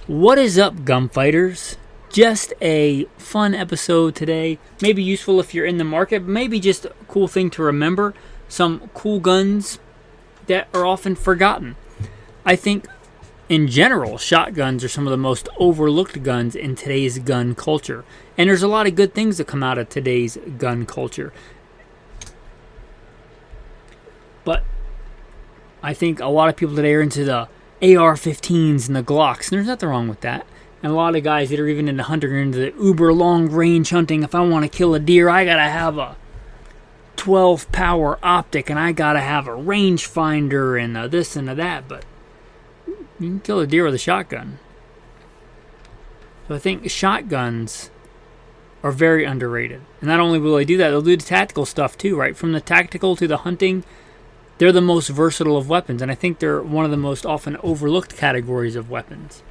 What is up, gunfighters? Just a fun episode today. Maybe useful if you're in the market, but maybe just a cool thing to remember. Some cool guns that are often forgotten. I think, in general, shotguns are some of the most overlooked guns in today's gun culture. And there's a lot of good things that come out of today's gun culture. But I think a lot of people today are into the AR-15s and the Glocks, and there's nothing wrong with that. And a lot of guys that are even into hunting are into the uber long range hunting. If I want to kill a deer, I gotta have a 12 power optic, and I gotta have a rangefinder and a this and a that. But you can kill a deer with a shotgun. So I think shotguns are very underrated. And not only will they do that, they'll do the tactical stuff too, right? From the tactical to the hunting. They're the most versatile of weapons, and I think they're one of the most often overlooked categories of weapons.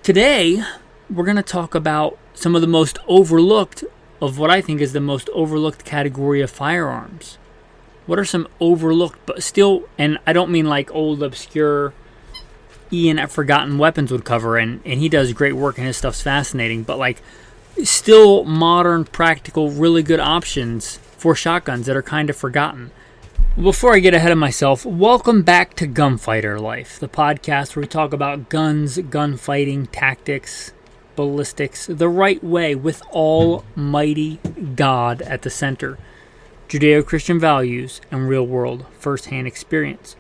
Today, we're going to talk about some of the most overlooked of what I think is the most overlooked category of firearms. What are some overlooked, but still, and I don't mean like old, obscure Ian at Forgotten Weapons would cover, and he does great work and his stuff's fascinating, but like still modern, practical, really good options for shotguns that are kind of forgotten. Before I get ahead of myself, welcome back to Gunfighter Life, the podcast where we talk about guns, gunfighting, tactics, ballistics, the right way with Almighty God at the center, Judeo-Christian values, and real-world first-hand experience.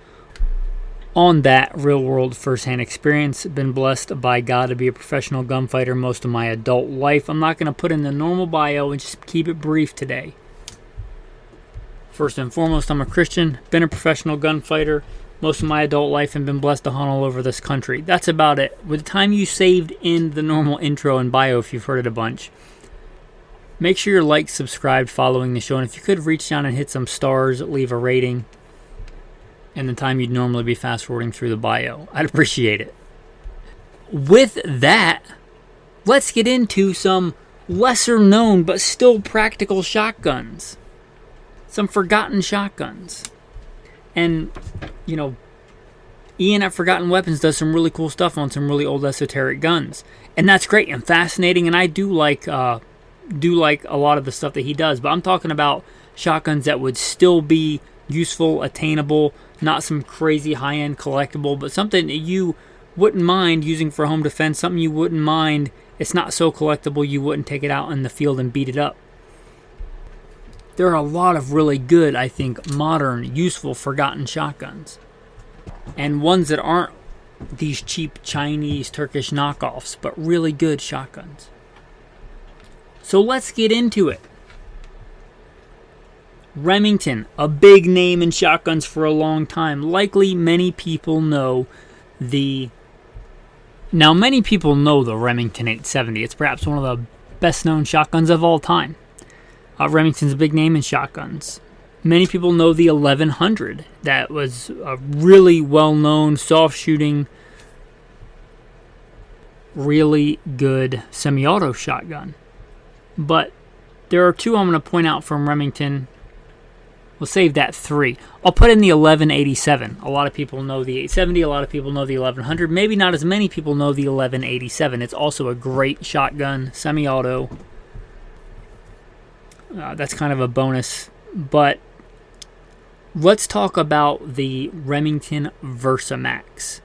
On that real-world first-hand experience, been blessed by God to be a professional gunfighter most of my adult life. I'm not going to put in the normal bio and just keep it brief today. First and foremost, I'm a Christian, been a professional gunfighter most of my adult life, and been blessed to hunt all over this country. That's about it. With the time you saved in the normal intro and bio, if you've heard it a bunch, make sure you're like, subscribed, following the show, and if you could reach down and hit some stars, leave a rating, and the time you'd normally be fast forwarding through the bio, I'd appreciate it. With that, let's get into some lesser known but still practical shotguns. Some forgotten shotguns. And, you know, Ian at Forgotten Weapons does some really cool stuff on some really old esoteric guns. And that's great and fascinating, and I do like a lot of the stuff that he does. But I'm talking about shotguns that would still be useful, attainable, not some crazy high-end collectible, but something that you wouldn't mind using for home defense, something you wouldn't mind. It's not so collectible you wouldn't take it out in the field and beat it up. There are a lot of really good, I think, modern, useful, forgotten shotguns. And ones that aren't these cheap Chinese, Turkish knockoffs, but really good shotguns. So let's get into it. Remington, a big name in shotguns for a long time. Likely many people know the... Now, many people know the Remington 870. It's perhaps one of the best-known shotguns of all time. Remington's a big name in shotguns. Many people know the 1100. That was a really well-known, soft-shooting, really good semi-auto shotgun. But there are two I'm going to point out from Remington. We'll save that three. I'll put in the 1187. A lot of people know the 870. A lot of people know the 1100. Maybe not as many people know the 1187. It's also a great shotgun, semi-auto. That's kind of a bonus, but let's talk about the Remington Versamax.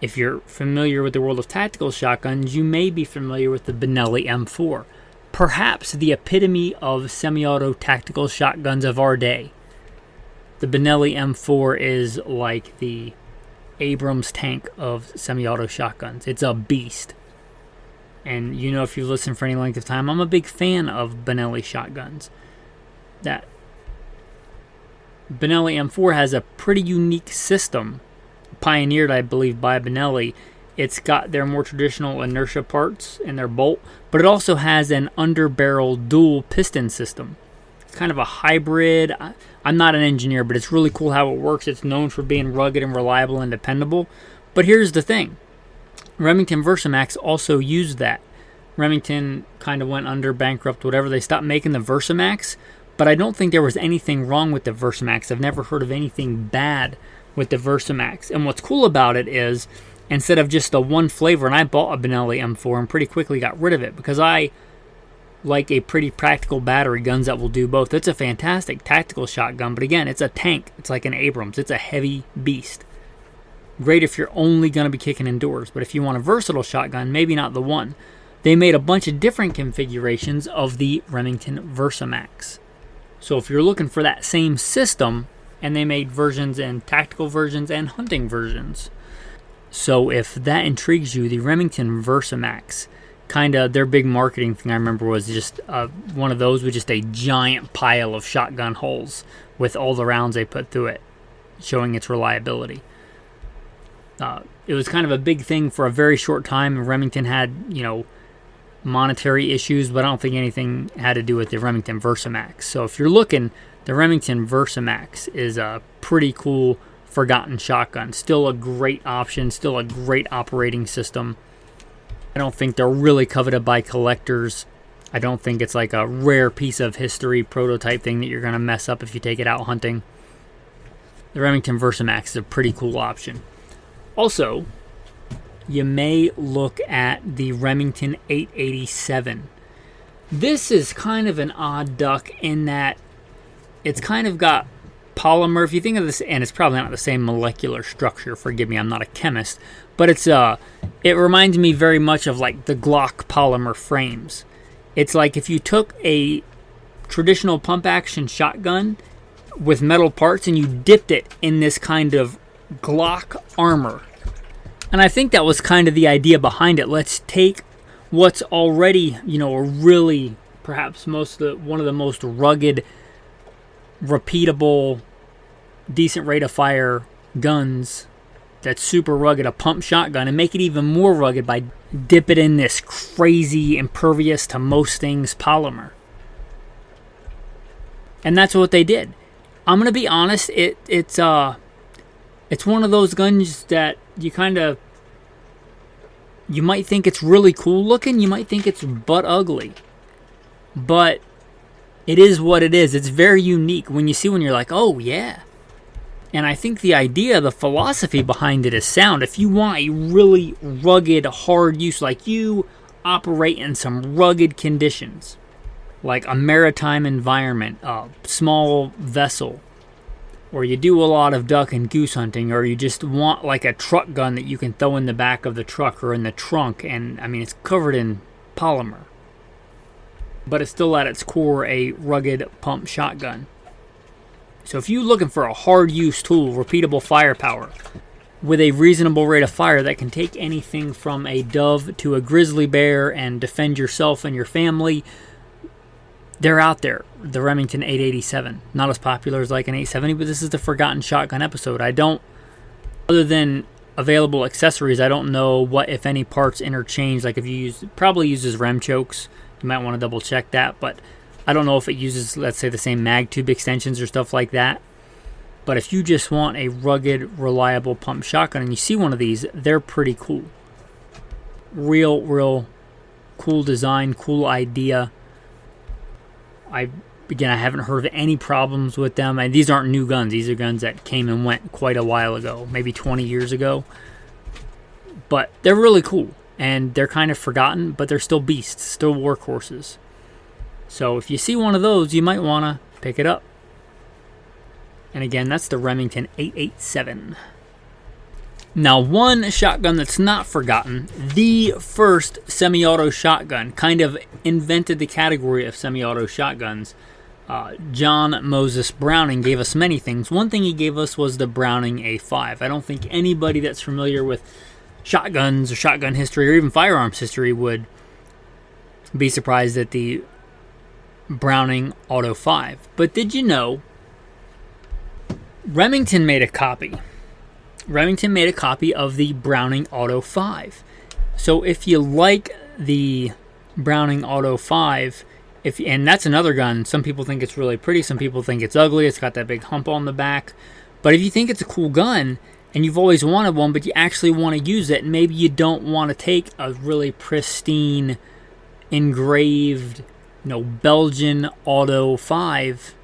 If you're familiar with the world of tactical shotguns, you may be familiar with the Benelli M4, perhaps the epitome of semi-auto tactical shotguns of our day. The Benelli M4 is like the Abrams tank of semi-auto shotguns. It's a beast. And you know, if you've listened for any length of time, I'm a big fan of Benelli shotguns. That Benelli M4 has a pretty unique system, pioneered, I believe, by Benelli. It's got their more traditional inertia parts in their bolt, but it also has an underbarrel dual piston system. It's kind of a hybrid. I'm not an engineer, but it's really cool how it works. It's known for being rugged and reliable and dependable. But here's the thing. Remington Versamax also used that. Remington kind of went under, bankrupt, whatever. They stopped making the Versamax, but I don't think there was anything wrong with the Versamax. I've never heard of anything bad with the Versamax. And what's cool about it is instead of just the one flavor. And I bought a Benelli M4 and pretty quickly got rid of it because I like a pretty practical battery, guns that will do both. It's a fantastic tactical shotgun, but again, it's a tank. It's like an Abrams. It's a heavy beast. Great if you're only going to be kicking indoors, but if you want a versatile shotgun, maybe not the one. They made a bunch of different configurations of the Remington Versamax. So if you're looking for that same system, and they made versions and tactical versions and hunting versions. So if that intrigues you, the Remington Versamax, kind of their big marketing thing I remember was just one of those with just a giant pile of shotgun holes with all the rounds they put through it, showing its reliability. It was kind of a big thing for a very short time. Remington had, monetary issues, but I don't think anything had to do with the Remington Versamax. So if you're looking, the Remington Versamax is a pretty cool forgotten shotgun. Still a great option, still a great operating system. I don't think they're really coveted by collectors. I don't think it's like a rare piece of history prototype thing that you're going to mess up if you take it out hunting. The Remington Versamax is a pretty cool option. Also, you may look at the Remington 887. This is kind of an odd duck in that it's kind of got polymer. If you think of this, and it's probably not the same molecular structure, forgive me, I'm not a chemist, but it reminds me very much of like the Glock polymer frames. It's like if you took a traditional pump action shotgun with metal parts and you dipped it in this kind of Glock armor. And I think that was kind of the idea behind it. Let's take what's already, a really, perhaps one of the most rugged, repeatable, decent rate of fire guns that's super rugged, a pump shotgun, and make it even more rugged by dip it in this crazy, impervious to most things polymer. And that's what they did. I'm going to be honest, it's one of those guns that you might think it's really cool looking, you might think it's butt ugly, but it is what it is. It's very unique. When you're like, oh yeah. And I think the idea, the philosophy behind it is sound. If you want a really rugged, hard use, like you operate in some rugged conditions, like a maritime environment, a small vessel, or you do a lot of duck and goose hunting, or you just want like a truck gun that you can throw in the back of the truck or in the trunk, and it's covered in polymer. But it's still at its core a rugged pump shotgun. So if you're looking for a hard use tool, repeatable firepower, with a reasonable rate of fire that can take anything from a dove to a grizzly bear and defend yourself and your family, they're out there. The Remington 887. Not as popular as like an 870, but this is the Forgotten Shotgun episode. Other than available accessories, I don't know what, if any, parts interchange. Like if you probably uses rem chokes. You might want to double check that, but I don't know if it uses, let's say, the same mag tube extensions or stuff like that. But if you just want a rugged, reliable pump shotgun and you see one of these, they're pretty cool. Real cool design, cool idea. I haven't heard of any problems with them. And these aren't new guns. These are guns that came and went quite a while ago, maybe 20 years ago. But they're really cool. And they're kind of forgotten, but they're still beasts, still workhorses. So if you see one of those, you might want to pick it up. And again, that's the Remington 887. Now, one shotgun that's not forgotten, the first semi-auto shotgun, kind of invented the category of semi-auto shotguns. John Moses Browning gave us many things. One thing he gave us was the Browning A5. I don't think anybody that's familiar with shotguns or shotgun history or even firearms history would be surprised at the Browning Auto 5. But did you know Remington made a copy? Remington made a copy of the Browning Auto 5. So if you like the Browning Auto 5, and that's another gun, some people think it's really pretty, some people think it's ugly, it's got that big hump on the back. But if you think it's a cool gun, and you've always wanted one, but you actually want to use it, and maybe you don't want to take a really pristine, engraved, Belgian Auto 5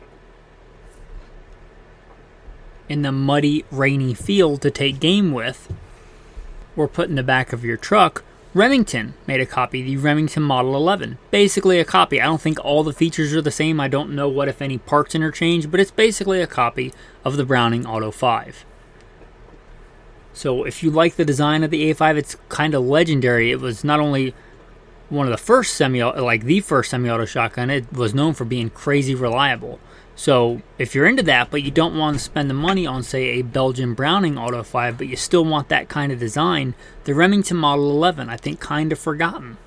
in the muddy, rainy field to take game with, or put in the back of your truck, Remington made a copy, the Remington Model 11. Basically a copy. I don't think all the features are the same. I don't know what, if any, parts interchange, but it's basically a copy of the Browning Auto 5. So if you like the design of the A5, it's kind of legendary. It was not only one of the first the first semi-auto shotgun, it was known for being crazy reliable. So if you're into that, but you don't want to spend the money on, say, a Belgian Browning Auto 5, but you still want that kind of design, the Remington Model 11, I think, kind of forgotten.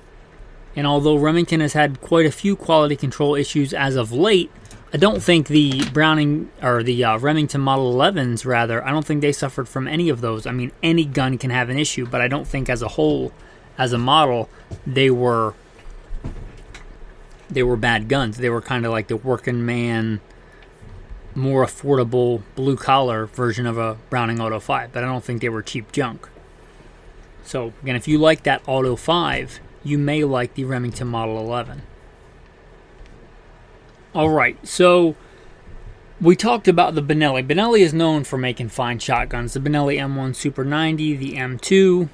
And although Remington has had quite a few quality control issues as of late, I don't think the Remington Model 11s, rather, I don't think they suffered from any of those. I mean, any gun can have an issue, but I don't think as a whole, as a model, they were bad guns. They were kind of like the working man, more affordable blue-collar version of a Browning Auto 5, but I don't think they were cheap junk. So, again, if you like that Auto 5, you may like the Remington Model 11. Alright, so we talked about the Benelli. Benelli is known for making fine shotguns. The Benelli M1 Super 90, the M2.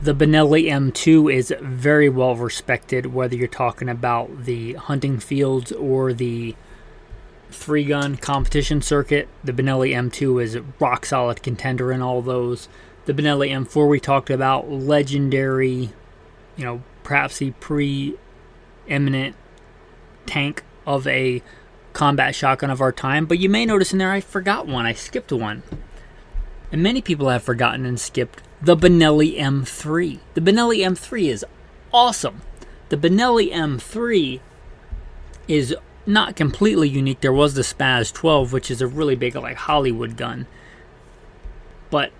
The Benelli M2 is very well respected, whether you're talking about the hunting fields or the 3-gun competition circuit. The Benelli M2 is a rock solid contender in all those. The Benelli M4 we talked about, legendary, perhaps the preeminent tank of a combat shotgun of our time. But you may notice in there I forgot one. I skipped one. And many people have forgotten and skipped the Benelli M3. The Benelli M3 is awesome. The Benelli M3 is not completely unique. There was the Spaz 12, which is a really big, Hollywood gun. But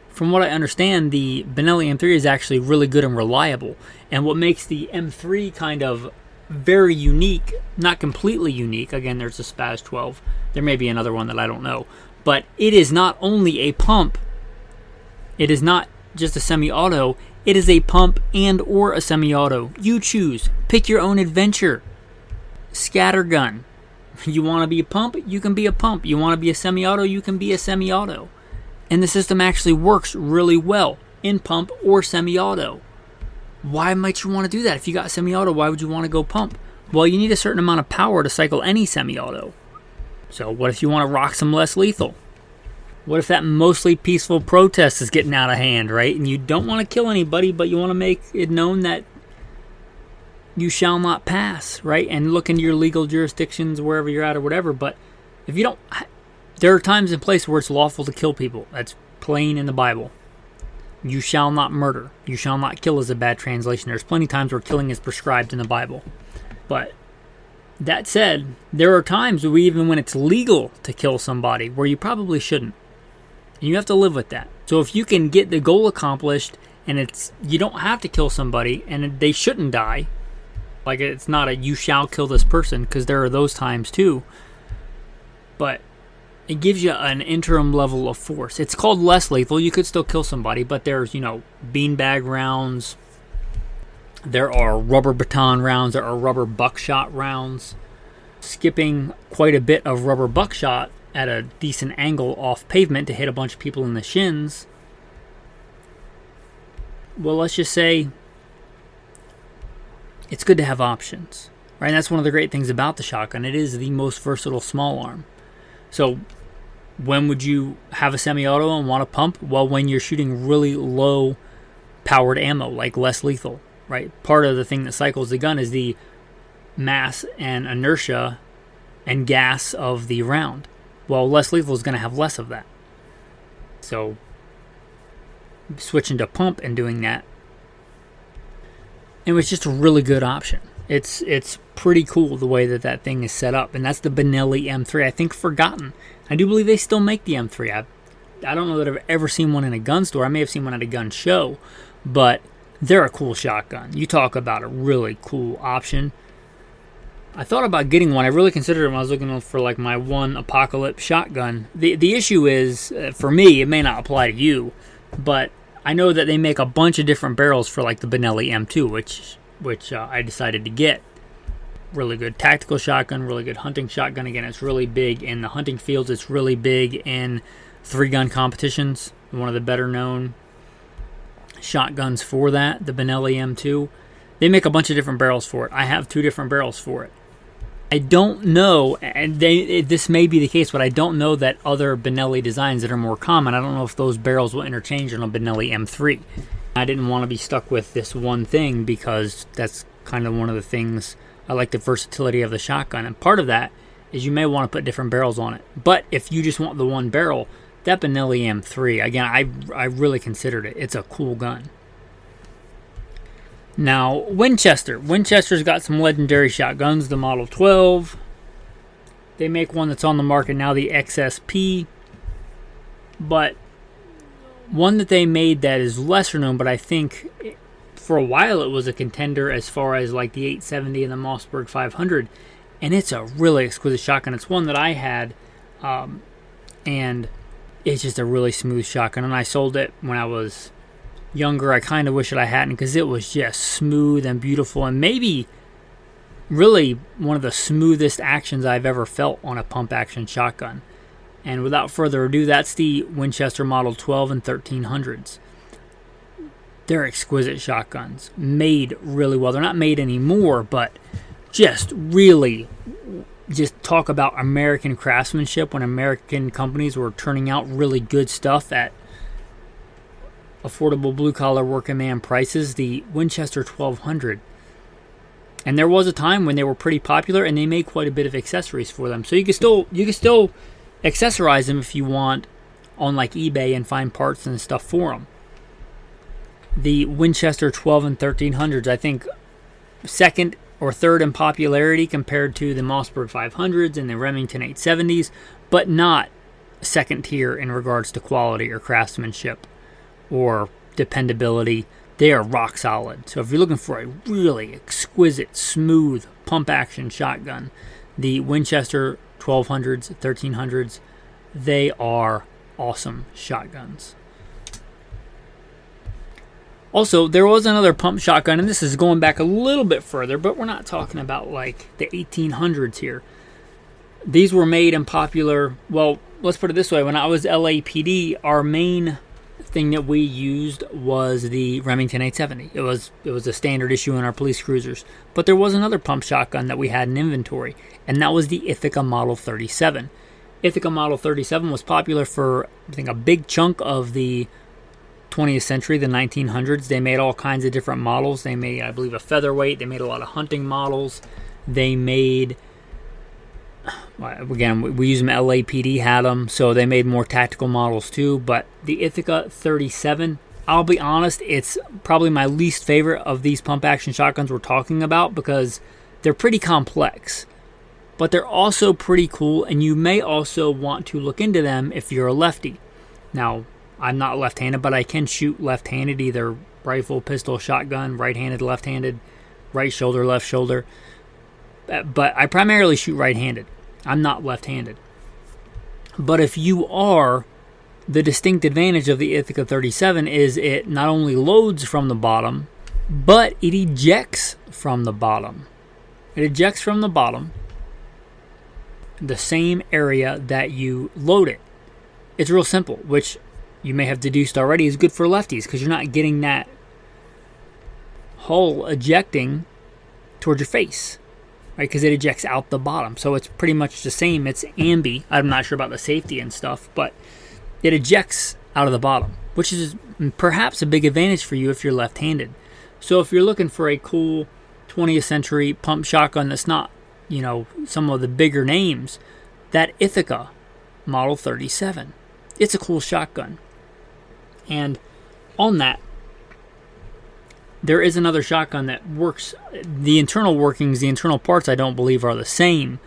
from what I understand, the Benelli M3 is actually really good and reliable. And what makes the M3 kind of very unique, not completely unique, again, there's the Spaz 12. There may be another one that I don't know. But it is not only a pump, it is not just a semi-auto, it is a pump and or a semi-auto. You choose. Pick your own adventure. Scattergun. You want to be a pump? You can be a pump. You want to be a semi-auto? You can be a semi-auto. And the system actually works really well in pump or semi-auto. Why might you want to do that? If you got semi-auto, why would you want to go pump? Well, you need a certain amount of power to cycle any semi-auto. So what if you want to rock some less lethal? What if that mostly peaceful protest is getting out of hand, right? And you don't want to kill anybody, but you want to make it known that you shall not pass, right? And look into your legal jurisdictions wherever you're at or whatever. But if you don't, there are times and places where it's lawful to kill people. That's plain in the Bible. You shall not murder. You shall not kill is a bad translation. There's plenty of times where killing is prescribed in the Bible. But that said, there are times where even when it's legal to kill somebody where you probably shouldn't. And you have to live with that. So if you can get the goal accomplished and you don't have to kill somebody and they shouldn't die, like it's not a you shall kill this person, because there are those times too. But it gives you an interim level of force. It's called less lethal. You could still kill somebody, but there's, beanbag rounds. There are rubber baton rounds. There are rubber buckshot rounds. Skipping quite a bit of rubber buckshot at a decent angle off pavement to hit a bunch of people in the shins. Well, let's just say it's good to have options, right? And that's one of the great things about the shotgun. It is the most versatile small arm. So when would you have a semi-auto and want to pump? Well, when you're shooting really low powered ammo, like less lethal, right? Part of the thing that cycles the gun is the mass and inertia and gas of the round. Well, less lethal is going to have less of that. So switching to pump and doing that, it was just a really good option. It's pretty cool the way that thing is set up. And that's the Benelli M3. I think forgotten. I do believe they still make the M3. I don't know that I've ever seen one in a gun store. I may have seen one at a gun show. But they're a cool shotgun. You talk about a really cool option. I thought about getting one. I really considered it when I was looking for my one Apocalypse shotgun. The issue is, for me, it may not apply to you, but I know that they make a bunch of different barrels for the Benelli M2, which I decided to get. Really good tactical shotgun, really good hunting shotgun. Again, it's really big in the hunting fields. It's really big in 3-gun competitions. One of the better known. shotguns for that, the Benelli M2. They make a bunch of different barrels for it. I have 2 different barrels for it. I don't know, and this may be the case, but I don't know that other Benelli designs that are more common, I don't know if those barrels will interchange on a Benelli M3. I didn't want to be stuck with this one thing because that's kind of one of the things. I like the versatility of the shotgun, and part of that is you may want to put different barrels on it. But if you just want the one barrel, that Benelli M3, again, I really considered it. It's a cool gun. Now, Winchester. Winchester's got some legendary shotguns, the Model 12. They make one that's on the market now, the XSP. But one that they made that is lesser known, but I think for a while it was a contender as far as like the 870 and the Mossberg 500. And it's a really exquisite shotgun. It's one that I had, and it's just a really smooth shotgun. And I sold it when I was younger. I kind of wish that I hadn't, because it was just smooth and beautiful, and maybe really one of the smoothest actions I've ever felt on a pump action shotgun. And without further ado, that's the Winchester Model 12 and 1300s. They're exquisite shotguns, made really well. They're not made anymore, but just talk about American craftsmanship when American companies were turning out really good stuff at affordable blue-collar working man prices. The Winchester 1200, and there was a time when they were pretty popular, and they made quite a bit of accessories for them. So you can still accessorize them if you want on like eBay and find parts and stuff for them. The Winchester 12 and 1300s, I think, second or third in popularity compared to the Mossberg 500s and the Remington 870s, but not second tier in regards to quality or craftsmanship or dependability. They are rock solid. So if you're looking for a really exquisite, smooth pump action shotgun, the Winchester 1200s, 1300s, they are awesome shotguns. Also, there was another pump shotgun, and this is going back a little bit further, but we're not talking about like the 1800s here. These were made and popular, well, let's put it this way. When I was LAPD, our main thing that we used was the Remington 870. It was a standard issue in our police cruisers. But there was another pump shotgun that we had in inventory, and that was the Ithaca Model 37. Ithaca Model 37 was popular for, I think, a big chunk of the 20th century, the 1900s. They made all kinds of different models. They made, I believe, a featherweight. They made a lot of hunting models. They made, again, we use them, LAPD had them, so they made more tactical models too. But the Ithaca 37, I'll be honest, it's probably my least favorite of these pump action shotguns we're talking about, because they're pretty complex, but they're also pretty cool, and you may also want to look into them if you're a lefty. Now, I'm not left-handed, but I can shoot left-handed, either rifle, pistol, shotgun, right-handed, left-handed, right shoulder, left shoulder. But I primarily shoot right-handed. I'm not left-handed. But if you are, the distinct advantage of the Ithaca 37 is it not only loads from the bottom, but it ejects from the bottom. It ejects from the bottom the same area that you load it. It's real simple, which you may have deduced already is good for lefties, because you're not getting that hull ejecting towards your face, right? Because it ejects out the bottom. So it's pretty much the same. It's ambi. I'm not sure about the safety and stuff, but it ejects out of the bottom, which is perhaps a big advantage for you if you're left-handed. So if you're looking for a cool 20th century pump shotgun that's not, some of the bigger names, that Ithaca Model 37, it's a cool shotgun. And on that, there is another shotgun that works. The internal workings, the internal parts, I don't believe are the same,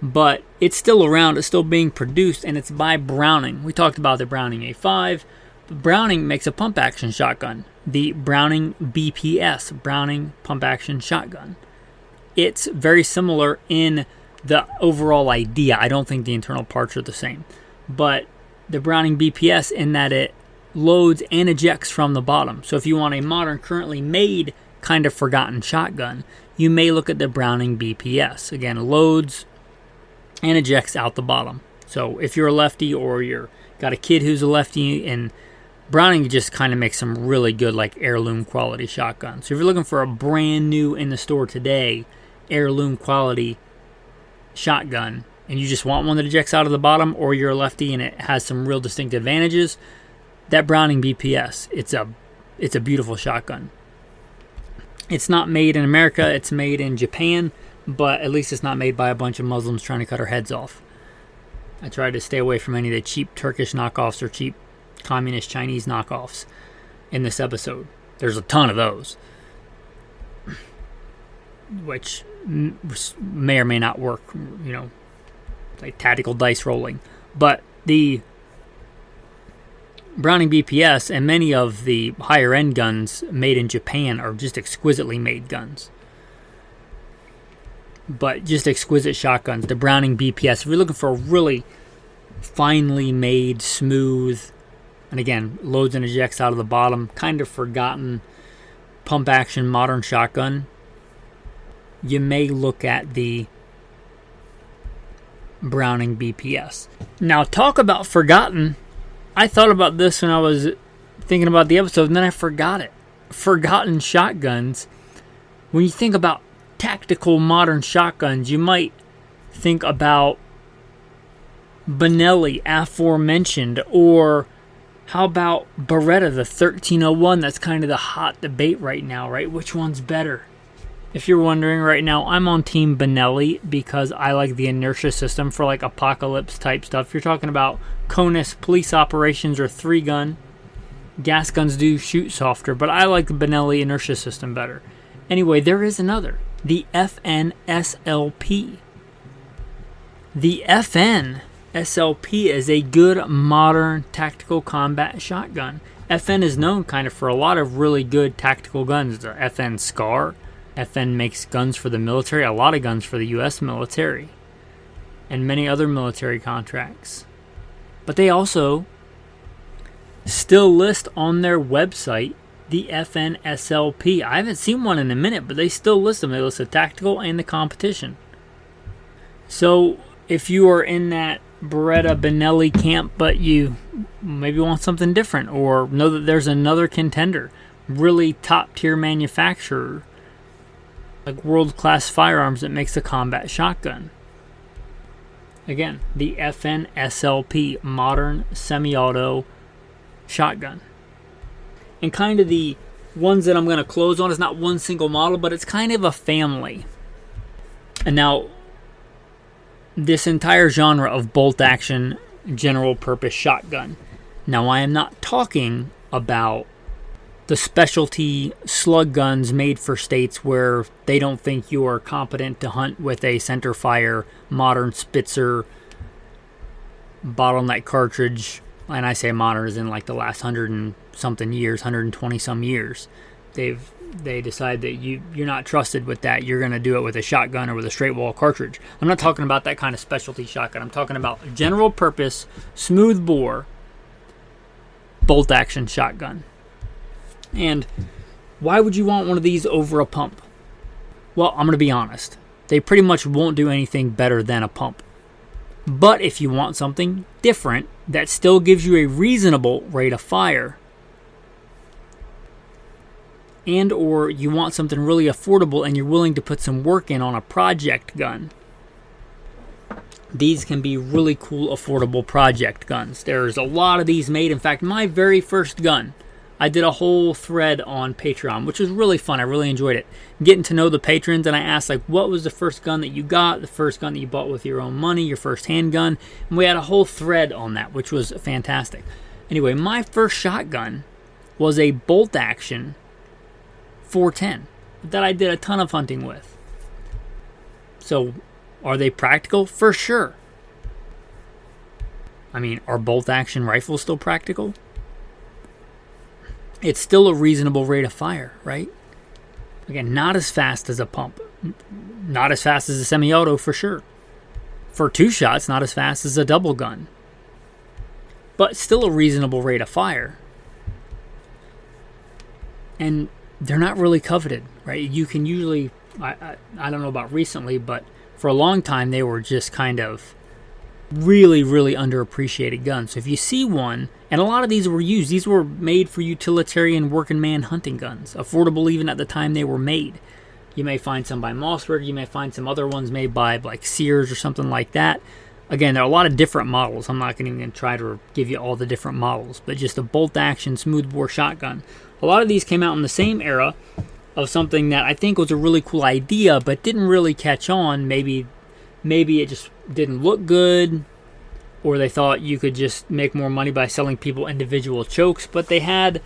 but it's still around. It's still being produced, and it's by Browning. We talked about the Browning A5. But Browning makes a pump action shotgun, the Browning BPS, Browning Pump Action Shotgun. It's very similar in the overall idea. I don't think the internal parts are the same, but the Browning BPS, in that it loads and ejects from the bottom. So if you want a modern, currently made, kind of forgotten shotgun, you may look at the Browning BPS. Again, loads and ejects out the bottom. So if you're a lefty, or you're got a kid who's a lefty and Browning just kind of makes some really good, like, heirloom quality shotguns. So if you're looking for a brand new in the store today, heirloom quality shotgun, and you just want one that ejects out of the bottom, or you're a lefty and it has some real distinct advantages, that Browning BPS, it's a beautiful shotgun. It's not made in America, it's made in Japan, but at least it's not made by a bunch of Muslims trying to cut our heads off. I try to stay away from any of the cheap Turkish knockoffs or cheap communist Chinese knockoffs in this episode. There's a ton of those, which may or may not work, like tactical dice rolling. But the Browning BPS and many of the higher end guns made in Japan are just exquisitely made guns. But just exquisite shotguns. The Browning BPS, if you're looking for a really finely made, smooth, and again, loads and ejects out of the bottom, kind of forgotten pump action modern shotgun, you may look at the Browning BPS. Now, talk about forgotten. I thought about this when I was thinking about the episode, and then I forgot it. Forgotten shotguns. When you think about tactical modern shotguns, you might think about Benelli, aforementioned, or how about Beretta, the 1301? That's kind of the hot debate right now, right? Which one's better? If you're wondering right now, I'm on Team Benelli because I like the inertia system for like apocalypse type stuff. You're talking about CONUS police operations or 3-gun. Gas guns do shoot softer, but I like the Benelli inertia system better. Anyway, there is another, the FN-SLP. The FN-SLP is a good modern tactical combat shotgun. FN is known kind of for a lot of really good tactical guns. The FN SCAR. FN makes guns for the military, a lot of guns for the U.S. military, and many other military contracts. But they also still list on their website the FN SLP. I haven't seen one in a minute, but they still list them. They list the tactical and the competition. So if you are in that Beretta Benelli camp, but you maybe want something different, or know that there's another contender, really top tier manufacturer, like world-class firearms that makes a combat shotgun. Again, the FN SLP, modern semi-auto shotgun. And kind of the ones that I'm going to close on is not one single model, but it's kind of a family. And now, this entire genre of bolt-action general-purpose shotgun. Now, I am not talking about the specialty slug guns made for states where they don't think you are competent to hunt with a center fire, modern Spitzer, bottleneck cartridge. And I say modern as in like the last 100 and something years, 120 some years. They decide that you're not trusted with that. You're going to do it with a shotgun or with a straight wall cartridge. I'm not talking about that kind of specialty shotgun. I'm talking about general purpose, smooth bore, bolt action shotgun. And why would you want one of these over a pump? Well, I'm going to be honest. They pretty much won't do anything better than a pump. But if you want something different that still gives you a reasonable rate of fire, and or you want something really affordable and you're willing to put some work in on a project gun, these can be really cool, affordable project guns. There's a lot of these made. In fact, my very first gun, I did a whole thread on Patreon, which was really fun. I really enjoyed it. Getting to know the patrons, and I asked, like, what was the first gun that you got, the first gun that you bought with your own money, your first handgun, and we had a whole thread on that, which was fantastic. Anyway, my first shotgun was a bolt-action 410 that I did a ton of hunting with. So, are they practical? For sure. I mean, are bolt-action rifles still practical? It's still a reasonable rate of fire, right? Again, not as fast as a pump. Not as fast as a semi-auto for sure. For 2 shots, not as fast as a double gun. But still a reasonable rate of fire. And they're not really coveted, right? You can usually, I don't know about recently, but for a long time they were just kind of really, really underappreciated gun. So if you see one, and a lot of these were used, these were made for utilitarian working man hunting guns, affordable even at the time they were made. You may find some by Mossberg, you may find some other ones made by like Sears or something like that. Again, there are a lot of different models. I'm not going to try to give you all the different models, but just a bolt-action smoothbore shotgun. A lot of these came out in the same era of something that I think was a really cool idea, but didn't really catch on. Maybe it just didn't look good, or they thought you could just make more money by selling people individual chokes, but they had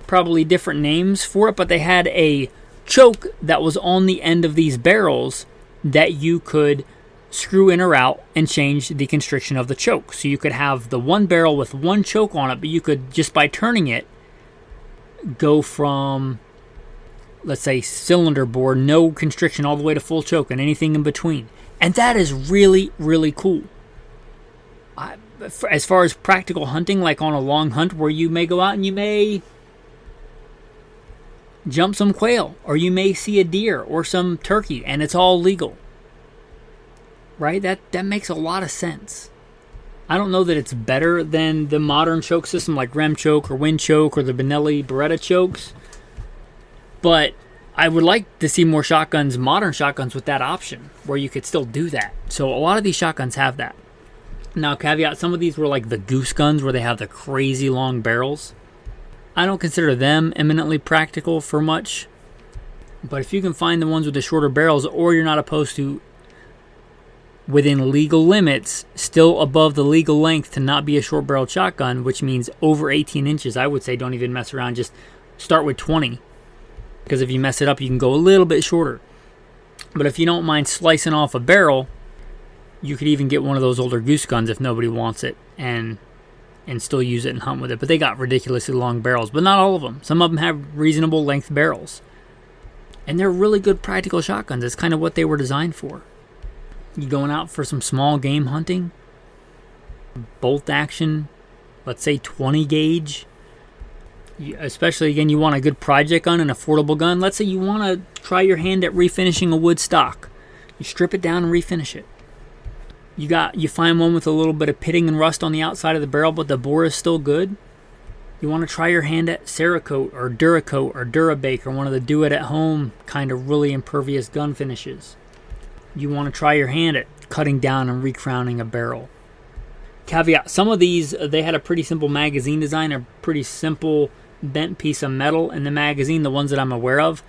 probably different names for it, but they had a choke that was on the end of these barrels that you could screw in or out and change the constriction of the choke. So you could have the one barrel with one choke on it, but you could, just by turning it, go from, let's say, cylinder bore, no constriction, all the way to full choke and anything in between. And that is really, really cool. As far as practical hunting, like on a long hunt where you may go out and you may jump some quail, or you may see a deer or some turkey, and it's all legal. Right? That makes a lot of sense. I don't know that it's better than the modern choke system like Rem choke or Wind choke or the Benelli Beretta chokes, but I would like to see more shotguns, modern shotguns, with that option where you could still do that. So a lot of these shotguns have that. Now, caveat, some of these were like the goose guns where they have the crazy long barrels. I don't consider them eminently practical for much, but if you can find the ones with the shorter barrels, or you're not opposed to, within legal limits, still above the legal length to not be a short-barreled shotgun, which means over 18 inches, I would say don't even mess around. Just start with 20. Because if you mess it up, you can go a little bit shorter. But if you don't mind slicing off a barrel, you could even get one of those older goose guns if nobody wants it, and still use it and hunt with it. But they got ridiculously long barrels, but not all of them. Some of them have reasonable length barrels. And they're really good practical shotguns. It's kind of what they were designed for. You going out for some small game hunting, bolt action, let's say 20 gauge, especially again you want a good project gun, an affordable gun. Let's say you want to try your hand at refinishing a wood stock. You strip it down and refinish it. You find one with a little bit of pitting and rust on the outside of the barrel, but the bore is still good. You want to try your hand at Cerakote or Duracoat or Durabake or one of the do-it-at-home kind of really impervious gun finishes. You want to try your hand at cutting down and recrowning a barrel. Caveat, some of these, they had a pretty simple magazine design, a pretty simple bent piece of metal in the magazine, the ones that I'm aware of.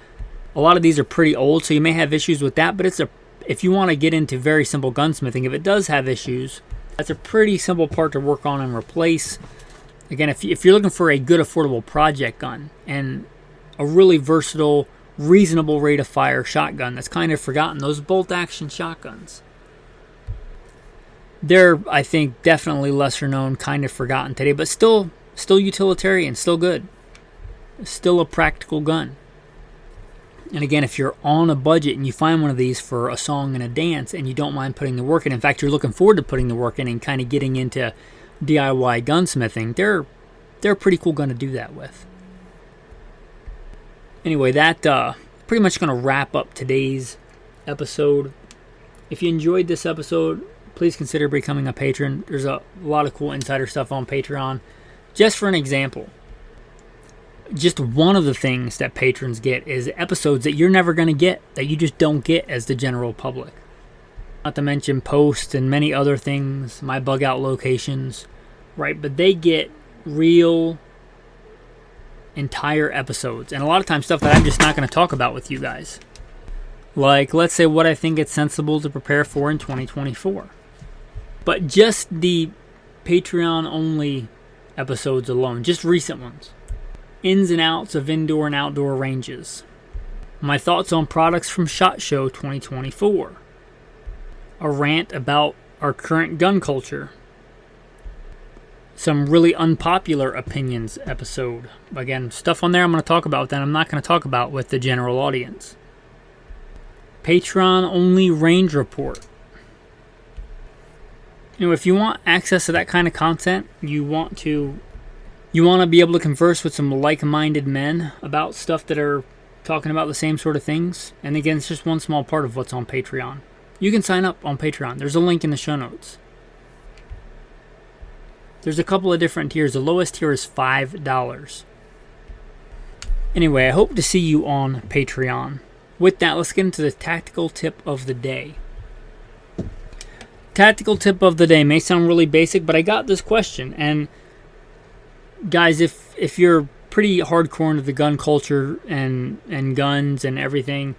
A lot of these are pretty old, so you may have issues with that, but if you want to get into very simple gunsmithing, if it does have issues, that's a pretty simple part to work on and replace. Again, if you're looking for a good affordable project gun and a really versatile, reasonable rate of fire shotgun that's kind of forgotten, those bolt action shotguns, they're, I think, definitely lesser known, kind of forgotten today, but still utilitarian, still good, still a practical gun. And again, if you're on a budget and you find one of these for a song and a dance and you don't mind putting the work in fact, you're looking forward to putting the work in and kind of getting into DIY gunsmithing, they're a pretty cool gun to do that with. Anyway, that pretty much going to wrap up today's episode. If you enjoyed this episode, please consider becoming a patron. There's a lot of cool insider stuff on Patreon. Just for an example, just one of the things that patrons get is episodes that you're never going to get, that you just don't get as the general public. Not to mention posts and many other things, my bug out locations, right? But they get real entire episodes, and a lot of times stuff that I'm just not going to talk about with you guys. Like, let's say what I think it's sensible to prepare for in 2024. But just the Patreon-only episodes alone, just recent ones. Ins and outs of indoor and outdoor ranges. My thoughts on products from SHOT Show 2024. A rant about our current gun culture. Some really unpopular opinions episode. Again, stuff on there I'm going to talk about that I'm not going to talk about with the general audience. Patreon-only range report. You know, if you want access to that kind of content, you want to be able to converse with some like-minded men about stuff that are talking about the same sort of things. And again, it's just one small part of what's on Patreon. You can sign up on Patreon. There's a link in the show notes. There's a couple of different tiers. The lowest tier is $5. Anyway, I hope to see you on Patreon. With that, let's get into the tactical tip of the day. Tactical tip of the day may sound really basic, but I got this question. And guys, if you're pretty hardcore into the gun culture and guns and everything,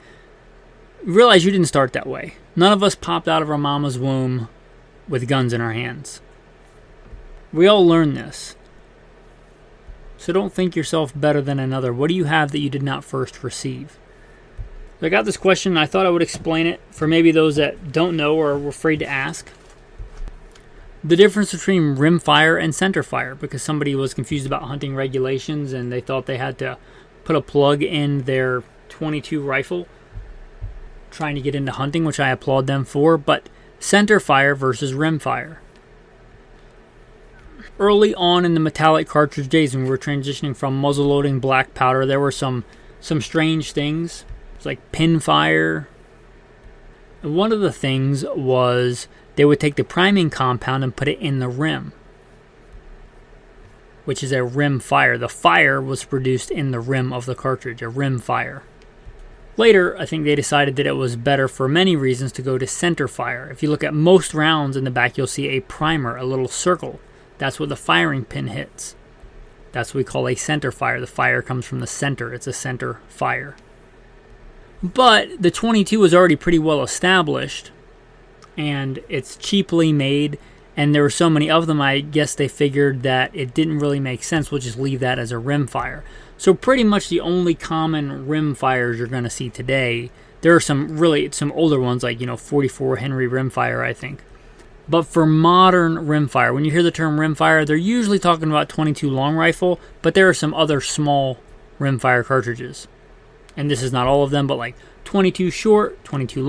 realize you didn't start that way. None of us popped out of our mama's womb with guns in our hands. We all learned this. So don't think yourself better than another. What do you have that you did not first receive? So I got this question, and I thought I would explain it for maybe those that don't know or were afraid to ask. The difference between rimfire and centerfire, because somebody was confused about hunting regulations and they thought they had to put a plug in their .22 rifle trying to get into hunting, which I applaud them for, but centerfire versus rimfire. Early on in the metallic cartridge days when we were transitioning from muzzle-loading black powder, there were some strange things. It's like pin fire. And one of the things was they would take the priming compound and put it in the rim, which is a rim fire. The fire was produced in the rim of the cartridge, a rim fire. Later, I think they decided that it was better for many reasons to go to center fire. If you look at most rounds in the back, you'll see a primer, a little circle. That's where the firing pin hits. That's what we call a center fire. The fire comes from the center. It's a center fire. But the .22 was already pretty well established, and it's cheaply made, and there were so many of them, I guess they figured that it didn't really make sense. We'll just leave that as a rim fire. So pretty much the only common rim fires you're going to see today, there are some older ones like, 44 Henry rimfire, I think. But for modern rimfire, when you hear the term rimfire, they're usually talking about .22 long rifle, but there are some other small rimfire cartridges. And this is not all of them, but like .22 short, .22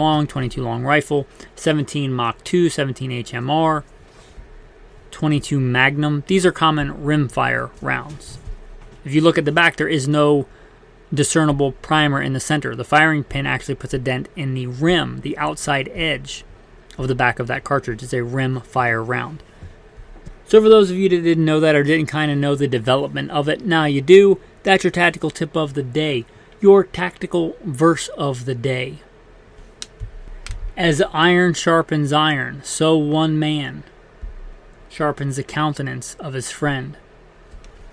long rifle, 17 Mach 2, 17 HMR, .22 Magnum. These are common rimfire rounds. If you look at the back, there is no discernible primer in the center. The firing pin actually puts a dent in the rim, the outside edge of the back of that cartridge. It's a rim fire round. So for those of you that didn't know that or didn't kind of know the development of it, now you do. That's your tactical tip of the day. Your tactical verse of the day. As iron sharpens iron, so one man sharpens the countenance of his friend.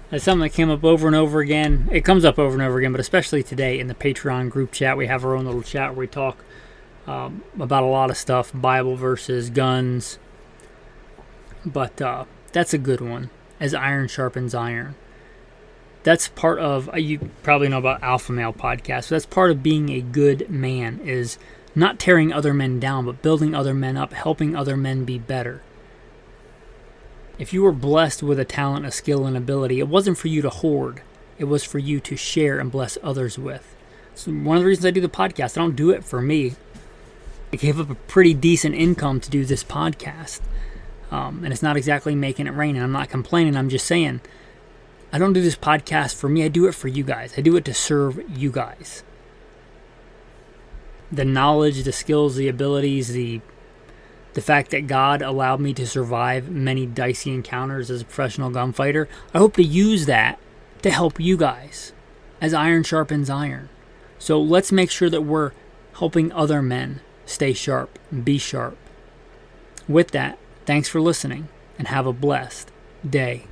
That's something that came up over and over again. It comes up over and over again, but especially today in the Patreon group chat. We have our own little chat where we talk about a lot of stuff, Bible verses, guns. But that's a good one. As iron sharpens iron. That's part of, you probably know about Alpha Male podcast, so that's part of being a good man, is not tearing other men down, but building other men up, helping other men be better. If you were blessed with a talent, a skill, and ability, it wasn't for you to hoard. It was for you to share and bless others with. So one of the reasons I do the podcast, I don't do it for me. I gave up a pretty decent income to do this podcast. And it's not exactly making it rain. And I'm not complaining. I'm just saying, I don't do this podcast for me. I do it for you guys. I do it to serve you guys. The knowledge, the skills, the abilities, the fact that God allowed me to survive many dicey encounters as a professional gunfighter, I hope to use that to help you guys, as iron sharpens iron. So let's make sure that we're helping other men stay sharp and be sharp. With that, thanks for listening and have a blessed day.